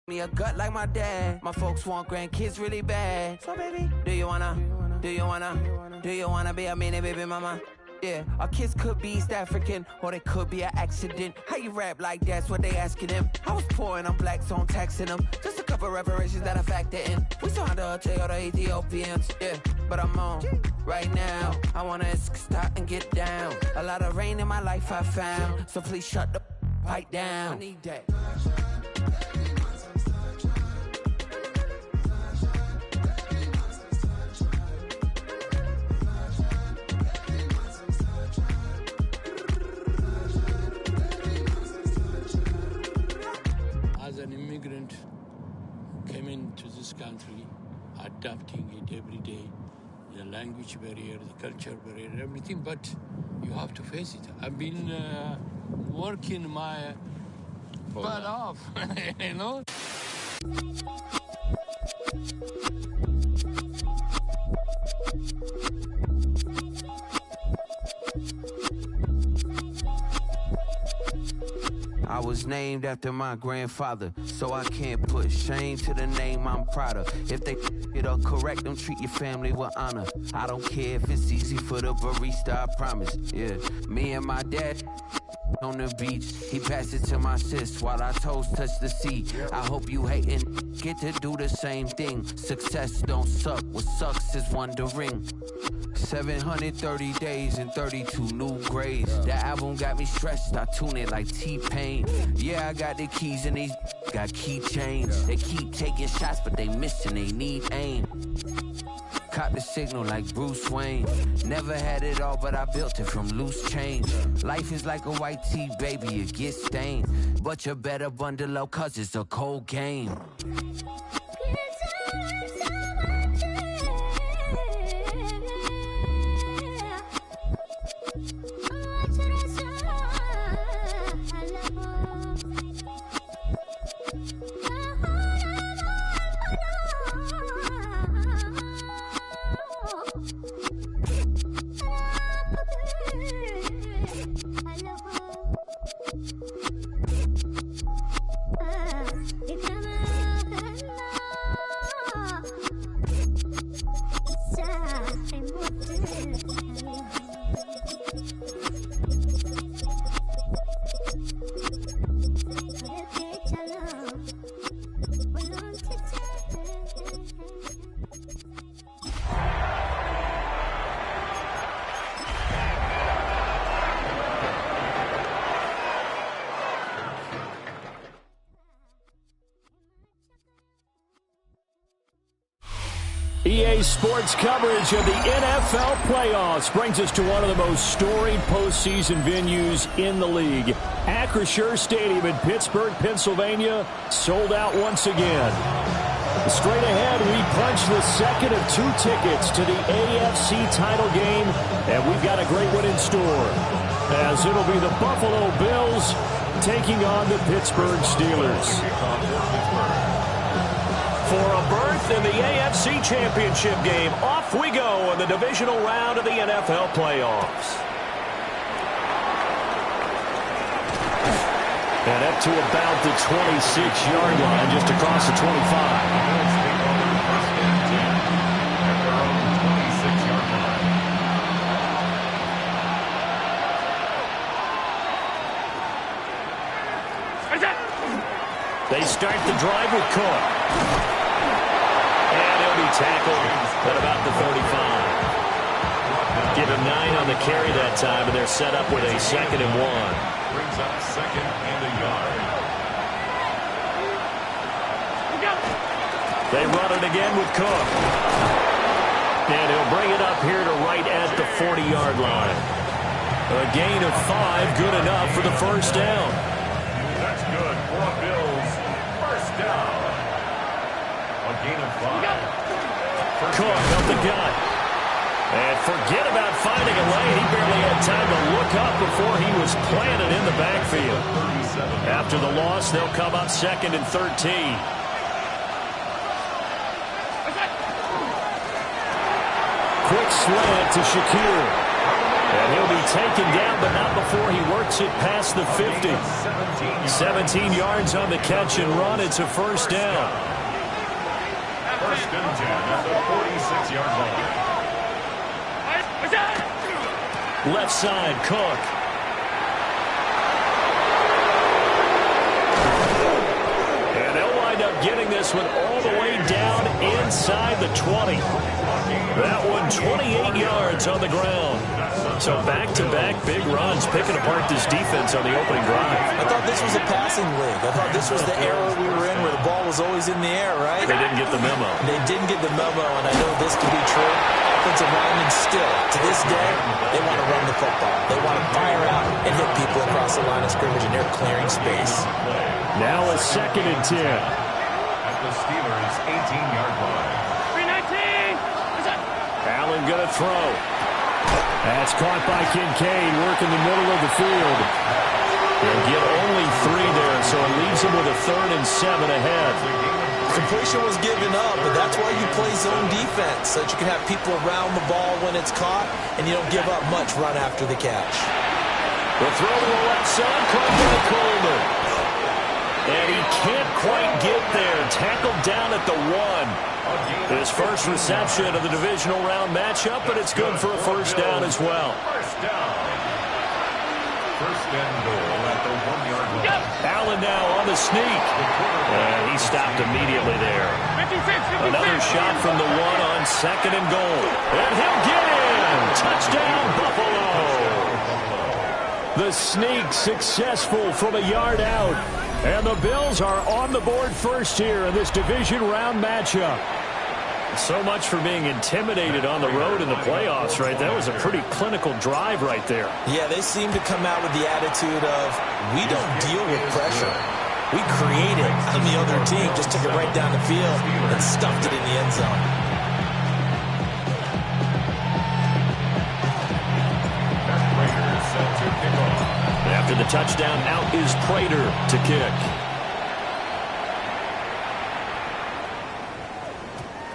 Me a gut like my dad. My folks want grandkids really bad. So baby, do you wanna be a mini baby mama? Yeah, our kids could be East African, or they could be an accident. How you rap like that's what they asking him. I was poor and I'm black, so I'm taxing them. Just a couple reparations that I factor in. We saw the Toyota Ethiopians, yeah, but I'm on right now. I wanna stop and get down. A lot of rain in my life I found, so please shut the pipe down. I need that. As an immigrant who came into this country, adapting it every day, the language barrier, the culture barrier, everything, but you have to face it. I've been working my butt off, you know? I was named after my grandfather, so I can't put shame to the name I'm proud of. If they it up correct, don't treat your family with honor. I don't care if it's easy for the barista, I promise. Yeah, me and my dad on the beach, he passed it to my sis while our toes touch the sea. I hope you hatin' get to do the same thing. Success don't suck, what sucks is wondering. 730 days and 32 new grades. The album got me stressed, I tune it like T-Pain. Yeah, I got the keys and these got keychains. They keep taking shots, but they missing, they need aim. Caught the signal like Bruce Wayne. Never had it all, but I built it from loose change. Life is like a white tee, baby, it gets stained. But you better bundle up, cause it's a cold game. EA Sports coverage of the NFL playoffs brings us to one of the most storied postseason venues in the league. Acrisure Stadium in Pittsburgh, Pennsylvania, sold out once again. Straight ahead, we punch the second of two tickets to the AFC title game, and we've got a great one in store, as it'll be the Buffalo Bills taking on the Pittsburgh Steelers. For a berth in the AFC Championship game, off we go in the divisional round of the NFL playoffs. And up to about the 26-yard line, just across the 25. They start the drive with Cook. And he'll be tackled at about the 35. Give him 9 on the carry that time, and they're set up with a 2nd and 1. Brings up 2nd and a yard. They run it again with Cook. And he'll bring it up here to right at the 40-yard line. A gain of 5, good enough for the first down. That's good for a Bills first down. A gain of 5. Cook up the gut. And forget about finding a lane. He barely had time to look up before he was planted in the backfield. After the loss, they'll come up 2nd and 13. Quick slant to Shakir. And he'll be taken down, but not before he works it past the 50. 17 yards on the catch and run. It's a first down. First and 10 at the 46-yard line. Left side, Cook. And they'll wind up getting this one all the way down inside the 20. That one 28 yards on the ground. So back-to-back big runs, picking apart this defense on the opening drive. I thought this was a passing league. I thought this was the era we were in where the ball was always in the air, right? They didn't get the memo. They didn't get the memo, and I know this to be true. Offensive linemen still, to this day, they want to run the football. They want to fire out and hit people across the line of scrimmage, and they're clearing space. Now a 2nd and 10. At the Steelers' 18-yard line. 319! Allen going to throw. That's caught by Kincaid, working the middle of the field. They'll get only 3 there, so it leaves them with a 3rd and 7 ahead. Completion was given up, but that's why you play zone defense, so that you can have people around the ball when it's caught, and you don't give up much run after the catch. The throw to the left side, caught by Coleman. And he can't quite get there. Tackled down at the 1. His first reception of the divisional round matchup, but it's good for a first down as well. First down. First and goal at the 1-yard line. Allen now on the sneak. And he stopped immediately there. Another shot from the 1 on 2nd and goal. And he'll get in. Touchdown, Buffalo. The sneak successful from a yard out. And the Bills are on the board first here in this division round matchup. So much for being intimidated on the road in the playoffs, right? That was a pretty clinical drive right there. Yeah, they seem to come out with the attitude of, we don't deal with pressure. We create it. And the other team just took it right down the field and stuffed it in the end zone. After the touchdown, out is Prater to kick.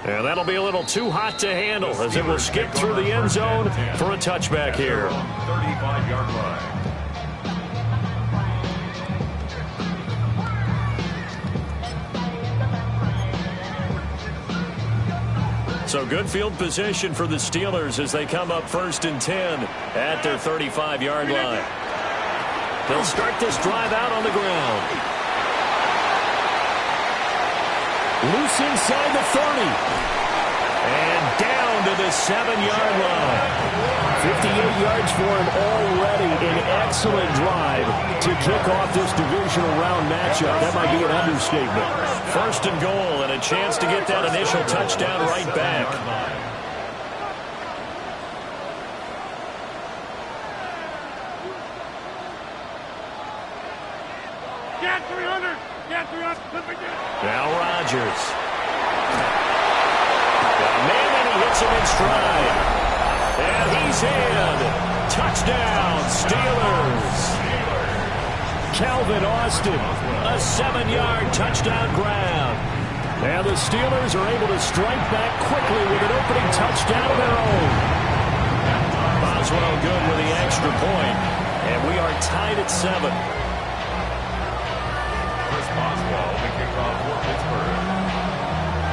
And that'll be a little too hot to handle as it will skip through the end zone for a touchback here. 35-yard line. So good field position for the Steelers as they come up 1st and 10 at their 35-yard line. They'll start this drive out on the ground. Loose inside the 30. And down to the 7-yard line. 58 yards for him already. An excellent drive to kick off this divisional round matchup. That might be an understatement. 1st and goal and a chance to get that initial touchdown right back. Now Rodgers. Man, and he hits him in stride. And he's in. Touchdown, Steelers. Calvin Austin, a 7-yard touchdown grab. And the Steelers are able to strike back quickly with an opening touchdown of their own. Boswell good with the extra point. And we are tied at 7.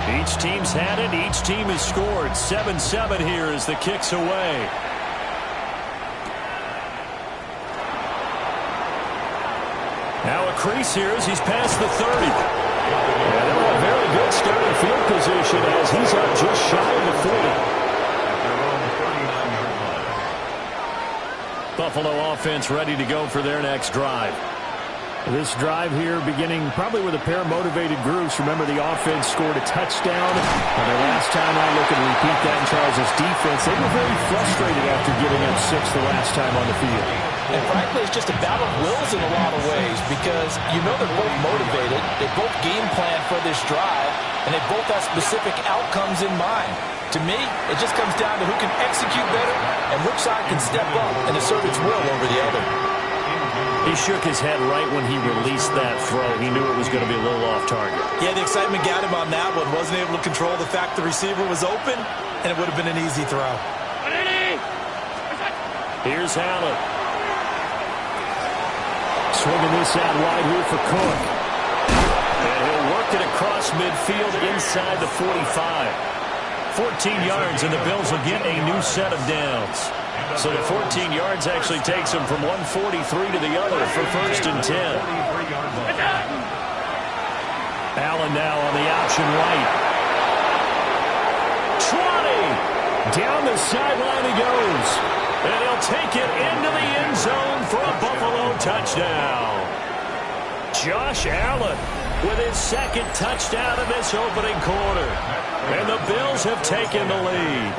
Each team's had it. Each team has scored. 7-7 here as the kick's away. Now a crease here as he's past the 30. And they'll have a very good starting field position as he's up just shy of the 40. Buffalo offense ready to go for their next drive. This drive here beginning probably with a pair of motivated groups. Remember, the offense scored a touchdown. And the last time I look and repeat that in Charles' defense, they were very frustrated after giving up 6 the last time on the field. And frankly, it's just a battle of wills in a lot of ways because you know they're both motivated. They both game plan for this drive, and they both have specific outcomes in mind. To me, it just comes down to who can execute better and which side can step up and assert its will over the other. He shook his head right when he released that throw. He knew it was going to be a little off target. Yeah, the excitement got him on that one. Wasn't able to control the fact the receiver was open, and it would have been an easy throw. Here's Allen. Swinging this out wide here for Cook. And he'll work it across midfield inside the 45. 14 yards, and the Bills will get a new set of downs. So the 14 yards actually takes them from 143 to the other for 1st and 10. Allen now on the option right. 20! Down the sideline he goes. And he'll take it into the end zone for a Buffalo touchdown. Josh Allen with his 2nd touchdown in this opening quarter. And the Bills have taken the lead.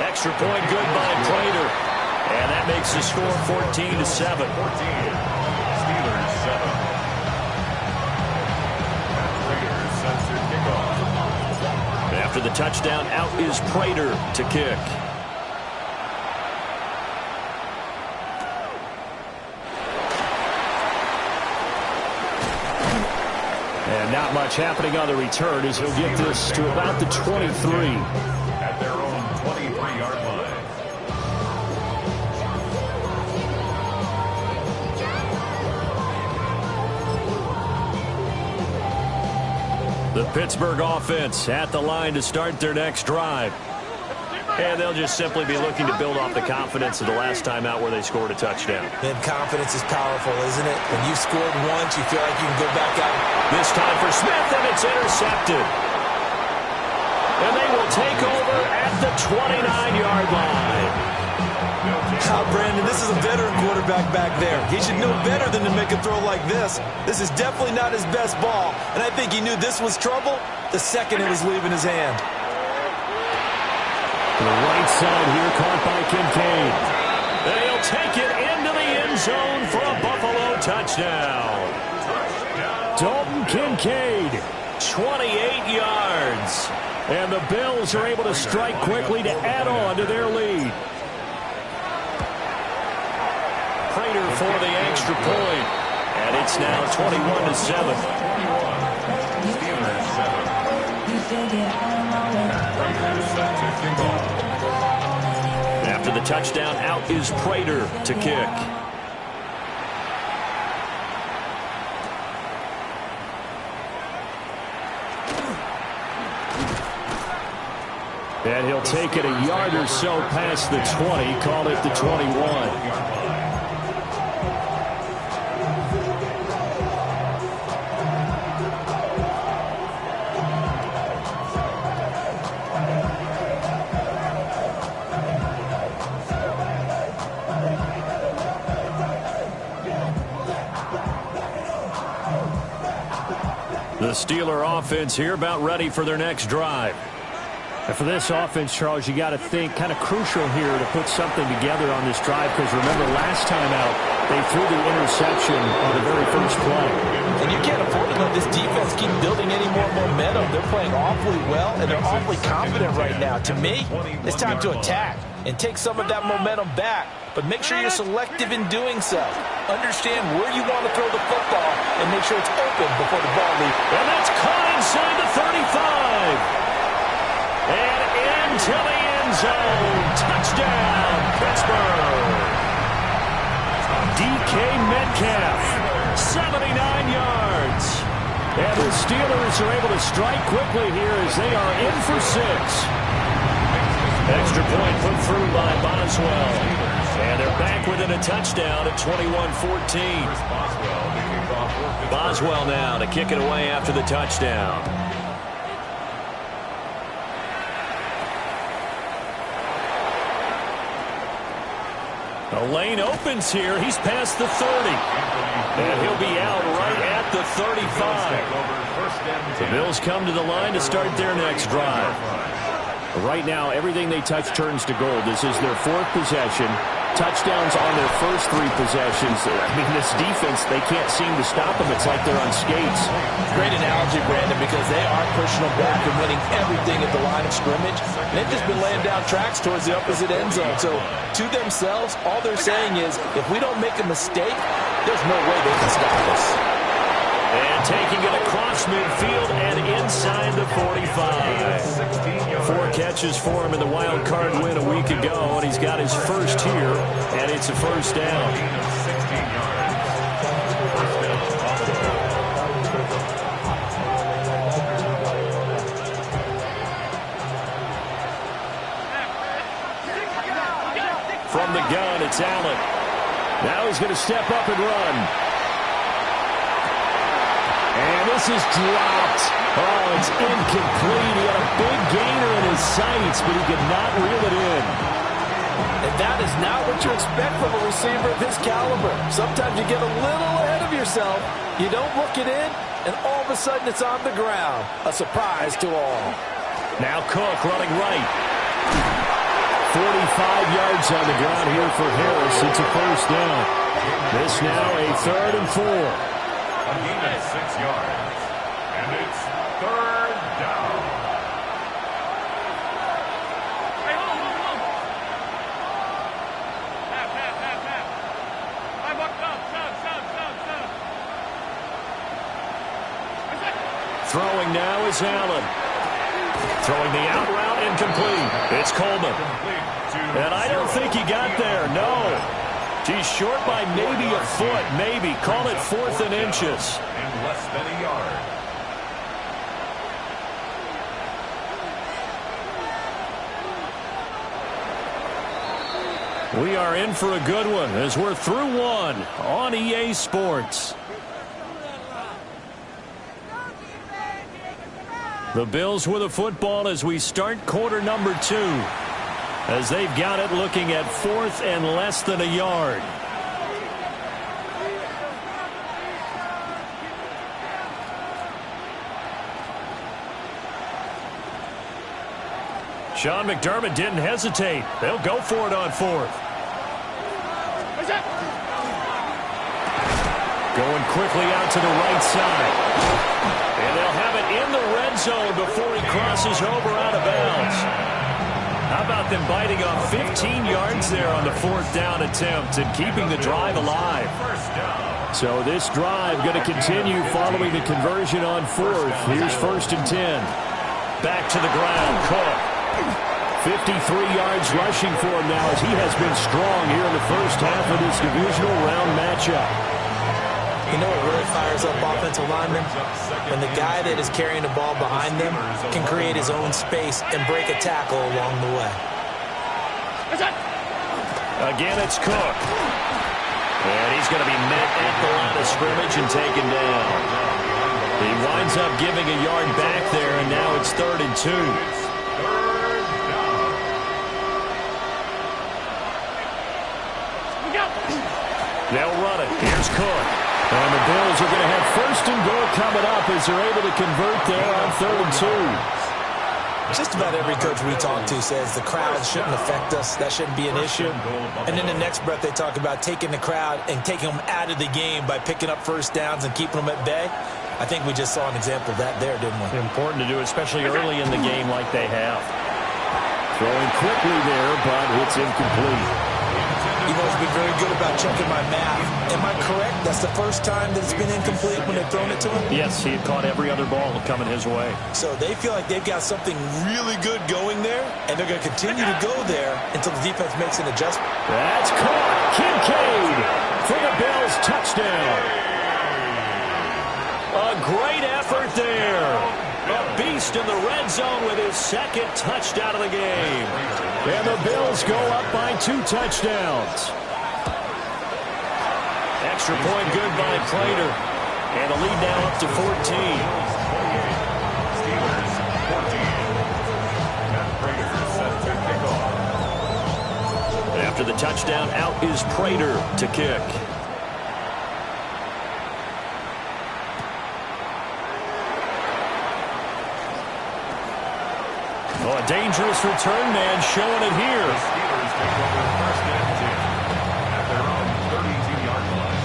Extra point good by Prater. And that makes the score 14-7. Steelers 7. Prater sets their kickoff. After the touchdown, out is Prater to kick. And not much happening on the return as he'll get this to about the 23. At their own 23-yard line. The Pittsburgh offense at the line to start their next drive. And they'll just simply be looking to build off the confidence of the last time out where they scored a touchdown. And confidence is powerful, isn't it? When you've scored once, you feel like you can go back out. This time for Smith, and it's intercepted. And they will take over at the 29-yard line. Brandon, this is a veteran quarterback back there. He should know better than to make a throw like this. This is definitely not his best ball. And I think he knew this was trouble the second it was leaving his hand. The right side here caught by Kincaid. And he'll take it into the end zone for a Buffalo touchdown. Dalton Kincaid, 28 yards. And the Bills are able to strike quickly to add on to their lead. Prater for the extra point. And it's now 21-7. Steelers 7. Prater sets their kickoff. After the touchdown, out is Prater to kick. And he'll take it a yard or so past the 20, call it the 21. The Steeler offense here about ready for their next drive. And for this offense, Charles, you got to think kind of crucial here to put something together on this drive, because remember last time out they threw the interception on the very first play. And you can't afford to let this defense keep building any more momentum. They're playing awfully well, and they're awfully confident right now. To me, it's time to attack and take some of that momentum back. But make sure you're selective in doing so. Understand where you want to throw the football and make sure it's open before the ball leaves. And that's caught inside the 35. And into the end zone. Touchdown, Pittsburgh. DK Metcalf, 79 yards. And the Steelers are able to strike quickly here as they are in for 6. Extra point put through by Boswell. And they're back within a touchdown at 21-14. Boswell now to kick it away after the touchdown. The lane opens here. He's past the 30. And he'll be out right at the 35. The Bills come to the line to start their next drive. Right now, everything they touch turns to gold. This is their 4th possession. Touchdowns on their first 3 possessions. I mean, this defense, they can't seem to stop them. It's like they're on skates. Great analogy, Brandon, because they are pushing them back and winning everything at the line of scrimmage. They've just been laying down tracks towards the opposite end zone. So, to themselves, all they're saying is, if we don't make a mistake, there's no way they can stop us. And taking it across midfield and inside the 45. 4 catches for him in the wild card win a week ago, and he's got his first here, and it's a first down. From the gun, it's Allen. Now he's going to step up and run. And this is dropped. Oh, it's incomplete. He had a big gainer in his sights, but he could not reel it in. And that is not what you expect from a receiver of his caliber. Sometimes you get a little ahead of yourself. You don't look it in, and all of a sudden it's on the ground. A surprise to all. Now Cook running right. 45 yards on the ground here for Harris. It's a first down. This now a 3rd and 4. A gain of 6 yards. And it's 3rd down. Hey, hold. Tap. I walked up. Stop. Throwing now is Allen. Throwing the out route, incomplete. It's Coleman. And I don't think he got there, no. He's short by maybe a foot, maybe. Call it 4th and inches. In less than a yard. We are in for a good one as we're through one on EA Sports. The Bills with a football as we start quarter number 2. As they've got it looking at 4th and less than a yard. Sean McDermott didn't hesitate. They'll go for it on 4th. Going quickly out to the right side. And they'll have it in the red zone before he crosses over out of bounds. How about them biting off 15 yards there on the 4th down attempt and keeping the drive alive? So this drive going to continue following the conversion on 4th. Here's 1st and 10. Back to the ground, Cook. 53 yards rushing for him now as he has been strong here in the first half of this divisional round matchup. You know what really fires up offensive linemen? When the guy that is carrying the ball behind them can create his own space and break a tackle along the way. Again, it's Cook. And he's going to be met at the line of scrimmage and taken down. He winds up giving a yard back there, and now it's 3rd and 2. They'll run it. Here's Cook. And the Bills are going to have 1st and goal coming up as they're able to convert there on 3rd and 2. Just about every coach we talk to says the crowd shouldn't affect us. That shouldn't be an issue. And in the next breath, they talk about taking the crowd and taking them out of the game by picking up first downs and keeping them at bay. I think we just saw an example of that there, didn't we? Important to do, especially early in the game like they have. Throwing quickly there, but it's incomplete. You've always been very good about checking my math. Am I correct? That's the first time that it's been incomplete when they've thrown it to him? Yes, he had caught every other ball coming his way. So they feel like they've got something really good going there, and they're going to continue to go there until the defense makes an adjustment. That's caught. Kincaid for the Bills touchdown. A great effort there. A beast in the red zone with his 2nd touchdown of the game. And the Bills go up by 2 touchdowns. Extra point good by Prater. And a lead now up to 14. Steelers 14. And Prater set to kick off. After the touchdown, out is Prater to kick. Oh, a dangerous return man showing it here. The Steelers take over 1st and 10 at their own 32-yard line.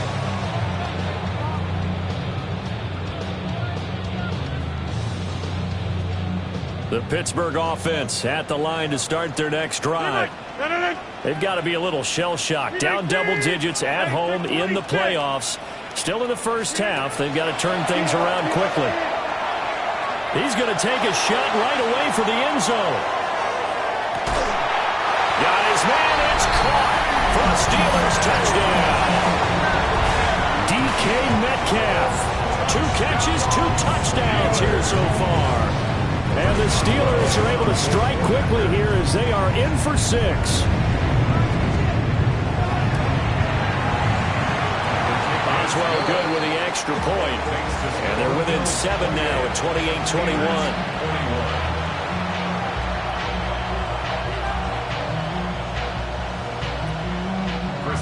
The Pittsburgh offense at the line to start their next drive. They've got to be a little shell-shocked. Down double digits at home in the playoffs. Still in the first half. They've got to turn things around quickly. He's going to take a shot right away for the end zone. Steelers touchdown. DK Metcalf. 2 catches, 2 touchdowns here so far. And the Steelers are able to strike quickly here as they are in for 6. Boswell good with the extra point. And they're within 7 now at 28-21.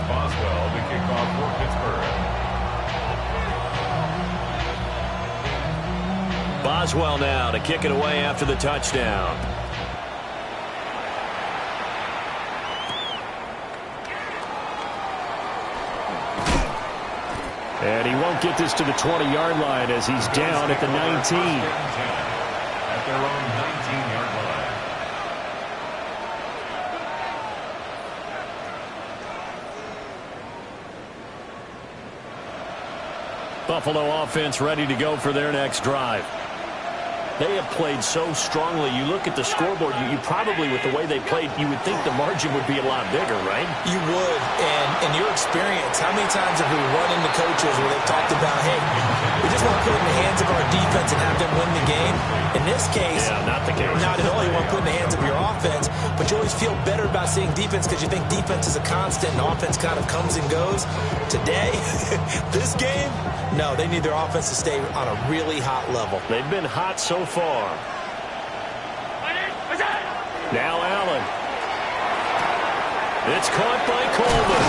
Boswell, the kickoff for Pittsburgh. Boswell now to kick it away after the touchdown. And he won't get this to the 20-yard line as he's down at the 19. At their own 19-yard line. Buffalo offense ready to go for their next drive. They have played so strongly. You look at the scoreboard, you probably, with the way they played, you would think the margin would be a lot bigger, right? You would. And in your experience, how many times have we run into coaches where they've talked about, hey, we just want to put it in the hands of our defense and have them win the game? In this case, not the case. Not at all. You want to put it in the hands of your offense, but you always feel better about seeing defense because you think defense is a constant and offense kind of comes and goes. Today, this game, no, they need their offense to stay on a really hot level. They've been hot so far. Now Allen. It's caught by Coleman.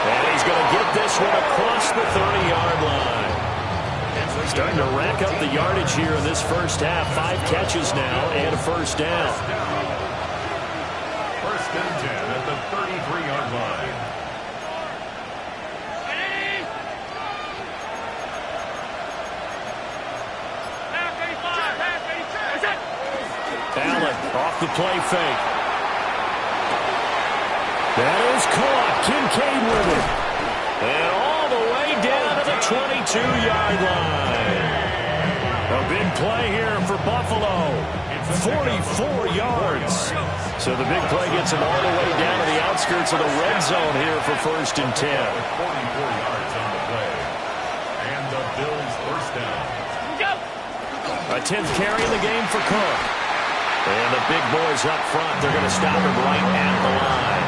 And he's going to get this one across the 30-yard line. Starting to rack up the yardage here in this first half. 5 catches now and a first down. First and 10 at the 33-yard line. Allen off the play fake. That is caught. Kincaid with it. And all the way down to the 22-yard line. A big play here for Buffalo. 44 yards. So the big play gets him all the way down to the outskirts of the red zone here for first and 10. 44 yards on the play. And the Bills first down. A 10th carry in the game for Cook. And the big boys up front, they're going to stop him right at the line.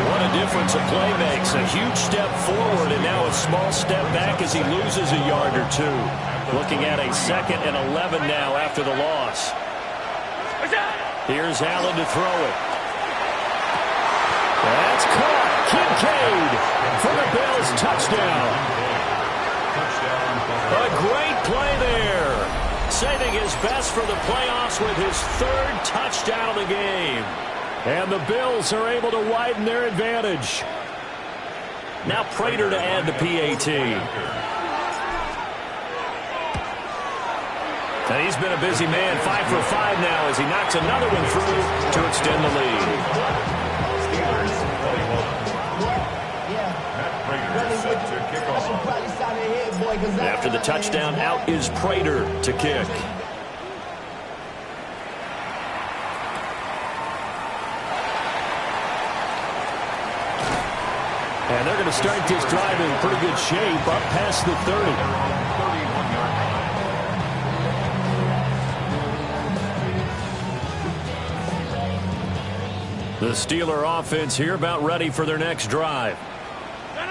What a difference a play makes. A huge step forward and now a small step back as he loses a yard or 2. Looking at a 2nd and 11 now after the loss. Here's Allen to throw it. That's caught. Kincaid for the Bills touchdown. A great play there. Saving his best for the playoffs with his 3rd touchdown of the game. And the Bills are able to widen their advantage. Now Prater to add the PAT. And he's been a busy man, 5 for 5 now as he knocks another one through to extend the lead. After the touchdown, out is Prater to kick. And they're going to start this drive in pretty good shape, up past the 30. The Steeler offense here about ready for their next drive.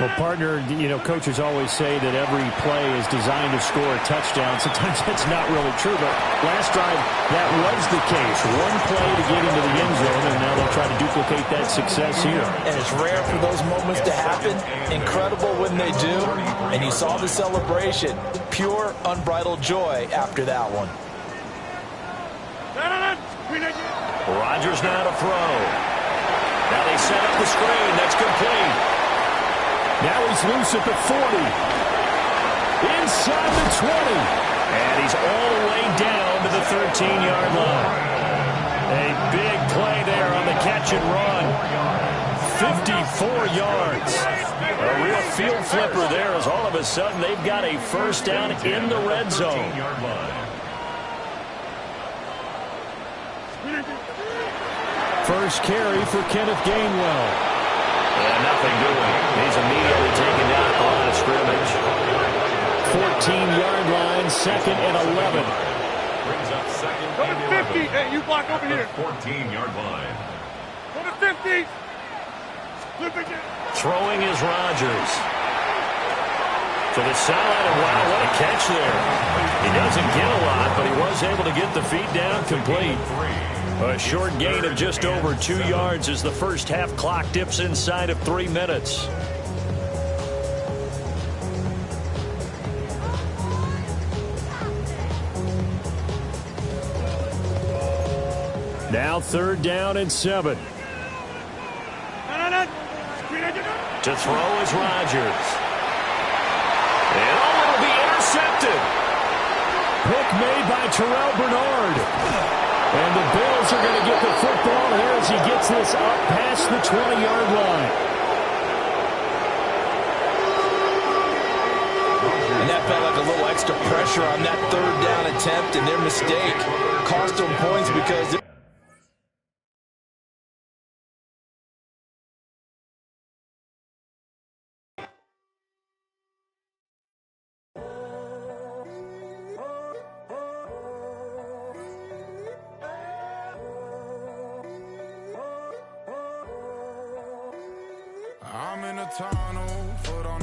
Well, partner, you know, coaches always say that every play is designed to score a touchdown. Sometimes that's not really true, but last drive, that was the case. One play to get into the end zone, and now they'll try to duplicate that success here. And it's rare for those moments to happen. Incredible when they do. And you saw the celebration. Pure, unbridled joy after that one. Rodgers now to throw. Now they set up the screen. That's complete. Now he's loose at the 40. Inside the 20. And he's all the way down to the 13-yard line. A big play there on the catch and run. 54 yards. A real field flipper there as all of a sudden they've got a first down in the red zone. First carry for Kenneth Gainwell. And nothing doing. He's immediately taken down at the line of scrimmage. 14-yard line, 2nd and 11. Brings up 2nd Go and to 50. 11. Hey, you block over here. 14-yard line. Go to 50. Flip it. Throwing is Rodgers. To the sideline, and wow, what a catch there. He doesn't get a lot, but he was able to get the feet down complete. A short gain of just over 2 yards as the first half clock dips inside of 3 minutes. Now 3rd down and 7. To throw is Rodgers. And it'll be intercepted. Pick made by Terrell Bernard. And the Bills are going to get the football here as he gets this up past the 20-yard line. And that felt like a little extra pressure on that 3rd down attempt, and their mistake cost them points because I'm in a tunnel, foot on